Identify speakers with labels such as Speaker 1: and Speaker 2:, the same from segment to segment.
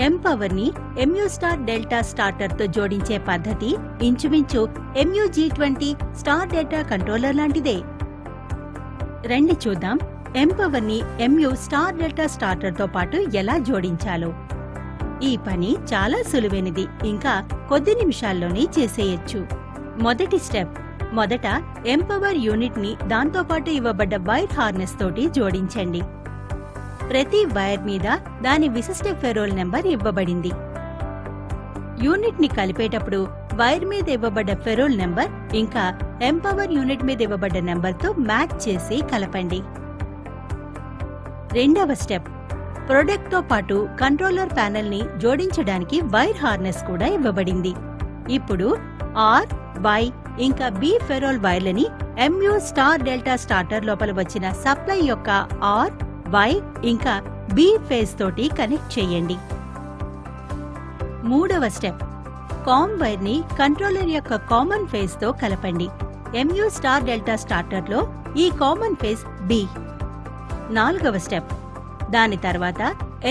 Speaker 1: Empower ని MU star delta starter తో జోడించే పద్ధతి ఇంచుమించు MU G20 star data controller లాంటిదే. రండి చూద్దాం ఎంపవర్ ని MU స్టార్ డెల్టా స్టార్టర్ తో పాటు ఎలా జోడించాలో. ఈ పని చాలా సులువైనది, ఇంకా కొద్ది నిమిషాల్లోనే చేసేయొచ్చు. మొదటి స్టెప్, మొదట ఎంపవర్ యూనిట్ ని దాంతో పాటు ఇవ్వబడ్డ వైర్ హార్నెస్ తోటి జోడించండి. ప్రతి వైర్ మీద దాని విశిష్ట ఫెరోల్ నెంబర్ ఇవ్వబడింది. యూనిట్ ని కలిపేటప్పుడు వైర్ మీద ఇవ్వబడ్డ ఫెరోల్ నెంబర్ ఇంకా ఎంపవర్ యూనిట్ మీద ఇవ్వబడ్డ నెంబర్ తో మ్యాచ్ చేసి కలపండి. రెండవ స్టెప్, ప్రొడక్ట్ తో పాటు కంట్రోలర్ ప్యానెల్ ని జోడించడానికి వైర్ హార్నెస్ కూడా ఇవ్వబడింది. ఇప్పుడు R, Y ఇంకా B payroll వైర్లని MU star delta starter లోపల వచ్చిన సప్లై యొక్క R, Y ఇంకా B ఫేజ్ తోటి కనెక్ట్ చేయండి. మూడవ స్టెప్, కామ్ వైర్ ని కంట్రోలర్ యొక్క కామన్ ఫేజ్ తో కలపండి. MU స్టార్ డెల్టా స్టార్టర్ లో ఈ కామన్ ఫేజ్ B. నాలుగవ స్టెప్, దాని తర్వాత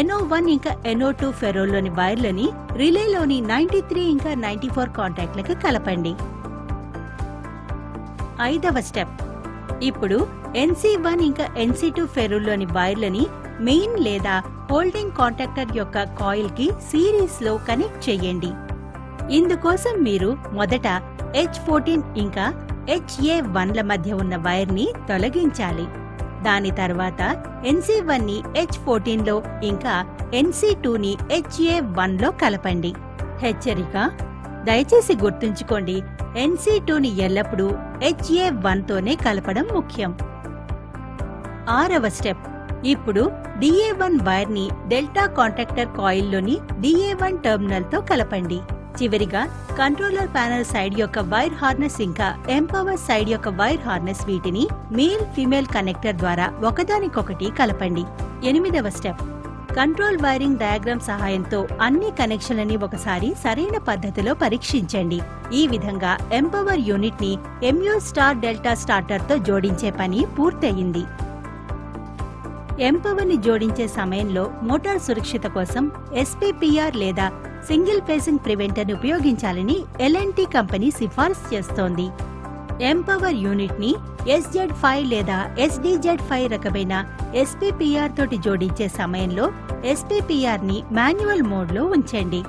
Speaker 1: NO1 ఇంకా NO2 ఫెరోల్లోని వైర్లని రిలేలోని 93 ఇంకా 94 కాంటాక్ట్లకి కలపండి. ఐదవ స్టెప్, ఇప్పుడు NC1 ఇంకా NC2 ఫెరోల్లోని వైర్లని మెయిన్ లేదా హోల్డింగ్ కాంటాక్టర్ యొక్క కాయిల్ కి సిరీస్ లో కనెక్ట్ చేయండి. ఇందుకోసం మీరు మొదట H14 ఇంకా HA1 ల మధ్య ఉన్న వైర్ ని తొలగించాలి. దాని తర్వాత NC1 ని H14 లో ఇంకా NC2 ని HA1 లో కలపండి. హెచ్చరిక, దయచేసి గుర్తుంచుకోండి, NC2 ని ఎల్లప్పుడూ HA1 తోనే కలపడం ముఖ్యం. ఆరవ స్టెప్, ఇప్పుడు DA1 వైర్ ని డెల్టా కాంటాక్టర్ కాయిల్లోని DA1 టెర్మినల్ తో కలపండి. చివరిగా కంట్రోలర్ ప్యానెల్ సైడ్ యొక్క వైర్ హార్నెస్ ఇంకా ఎంపవర్ సైడ్ యొక్క వైర్ హార్నెస్ వీటిని మేల్ ఫీమేల్ కనెక్టర్ ద్వారా ఒకదానికొకటి కలపండి. ఎనిమిదవ స్టెప్, కంట్రోల్ వైరింగ్ డయాగ్రామ్ సహాయంతో అన్ని కనెక్షన్లని ఒకసారి సరైన పద్ధతిలో పరీక్షించండి. ఈ విధంగా ఎంపవర్ యూనిట్ ని MU స్టార్ డెల్టా స్టార్టర్ తో జోడించే పని పూర్తయింది. ఎంపవర్ ని జోడించే సమయంలో మోటార్ సురక్షిత కోసం SPPR లేదా సింగిల్ ఫేసింగ్ ప్రివెంటర్ ని ఉపయోగించాలని L&T కంపెనీ సిఫార్సు చేస్తోంది. ఎంపవర్ యూనిట్ ని SZ5 లేదా SDZ5 రకమైన SPPR తోటి జోడించే సమయంలో SPPR ని మాన్యువల్ మోడ్ లో ఉంచండి.